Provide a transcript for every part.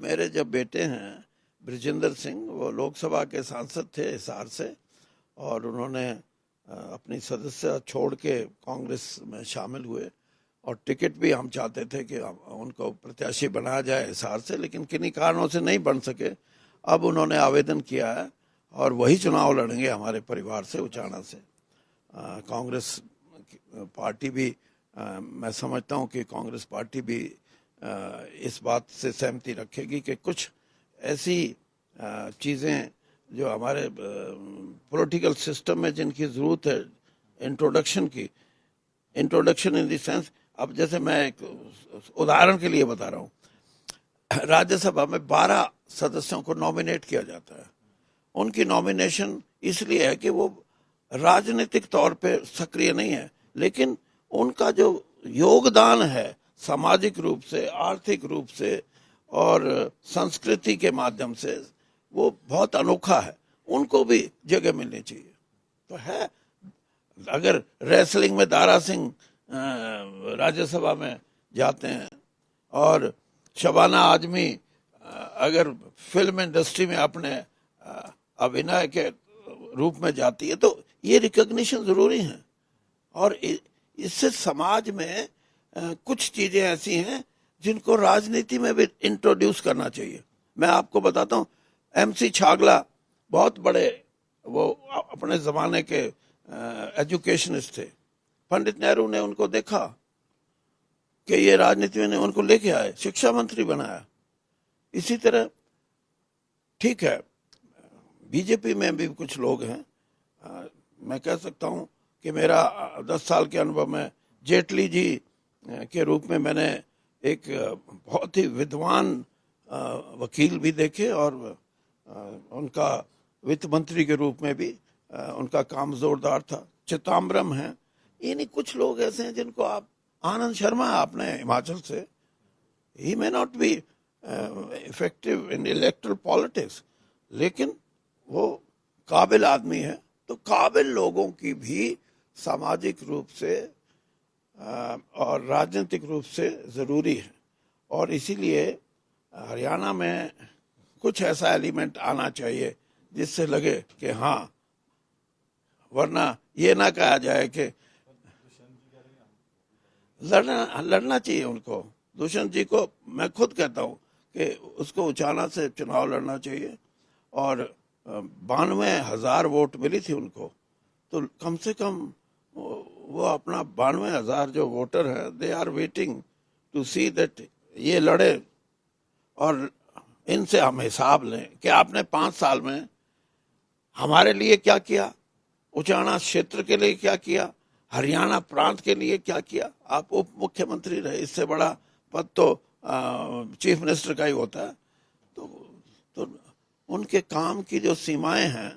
मेरे जब बेटे हैं ब्रिजेंद्र सिंह, वो लोकसभा के सांसद थे हिसार से, और उन्होंने अपनी सदस्यता छोड़ के कांग्रेस में शामिल हुए, और टिकट भी हम चाहते थे कि उनको प्रत्याशी बनाया जाए हिसार से, लेकिन किन्हीं कारणों से नहीं बन सके। अब उन्होंने आवेदन किया है और वही चुनाव लड़ेंगे हमारे परिवार से, उचाना से। कांग्रेस पार्टी भी, मैं समझता हूँ कि कांग्रेस पार्टी भी इस बात से सहमति रखेगी कि कुछ ऐसी चीज़ें जो हमारे पॉलिटिकल सिस्टम में जिनकी ज़रूरत है इंट्रोडक्शन की, इंट्रोडक्शन इन द सेंस, अब जैसे मैं एक उदाहरण के लिए बता रहा हूँ, राज्यसभा में 12 सदस्यों को नॉमिनेट किया जाता है। उनकी नॉमिनेशन इसलिए है कि वो राजनीतिक तौर पे सक्रिय नहीं है, लेकिन उनका जो योगदान है सामाजिक रूप से, आर्थिक रूप से और संस्कृति के माध्यम से, वो बहुत अनोखा है। उनको भी जगह मिलनी चाहिए। तो है, अगर रेसलिंग में दारा सिंह राज्यसभा में जाते हैं और शबाना आजमी अगर फिल्म इंडस्ट्री में अपने अभिनय के रूप में जाती है, तो ये रिकॉग्निशन जरूरी है। और इससे समाज में कुछ चीजें ऐसी हैं जिनको राजनीति में भी इंट्रोड्यूस करना चाहिए। मैं आपको बताता हूँ, MC छागला बहुत बड़े, वो अपने जमाने के एजुकेशनिस्ट थे। पंडित नेहरू ने उनको देखा कि ये राजनीति में, उनको लेके आए, शिक्षा मंत्री बनाया। इसी तरह ठीक है, बीजेपी में भी कुछ लोग हैं। मैं कह सकता हूं कि मेरा 10 साल के अनुभव में जेटली जी के रूप में मैंने एक बहुत ही विद्वान वकील भी देखे, और उनका वित्त मंत्री के रूप में भी उनका काम जोरदार था। चिदम्बरम है, यानी कुछ लोग ऐसे हैं जिनको आप, आनंद शर्मा आपने हिमाचल से, he may not be effective in electoral politics, लेकिन वो काबिल आदमी है। तो काबिल लोगों की भी सामाजिक रूप से और राजनीतिक रूप से जरूरी है। और इसीलिए हरियाणा में कुछ ऐसा एलिमेंट आना चाहिए जिससे लगे कि हाँ, वरना ये ना कहा जाए कि लड़ना चाहिए उनको। दुष्यंत जी को मैं खुद कहता हूँ कि उसको उचाना से चुनाव लड़ना चाहिए, और 92,000 वोट मिली थी उनको, तो कम से कम वो अपना 92,000 जो वोटर है, they are waiting to see that ये लड़े, और इनसे हम हिसाब लें कि आपने 5 साल में हमारे लिए क्या किया, उचाना क्षेत्र के लिए क्या किया, हरियाणा प्रांत के लिए क्या किया। आप उप मुख्यमंत्री रहे, इससे बड़ा पद तो चीफ मिनिस्टर का ही होता है। तो उनके काम की जो सीमाएं हैं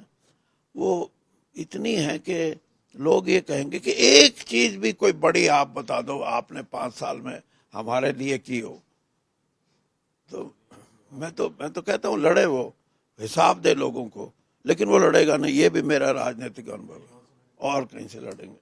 वो इतनी है कि लोग ये कहेंगे कि एक चीज भी कोई बड़ी आप बता दो आपने 5 साल में हमारे लिए की हो। तो मैं तो कहता हूँ लड़े, वो हिसाब दे लोगों को, लेकिन वो लड़ेगा नहीं। ये भी मेरा राजनीतिक अनुभव है, और कहीं से लड़ेंगे।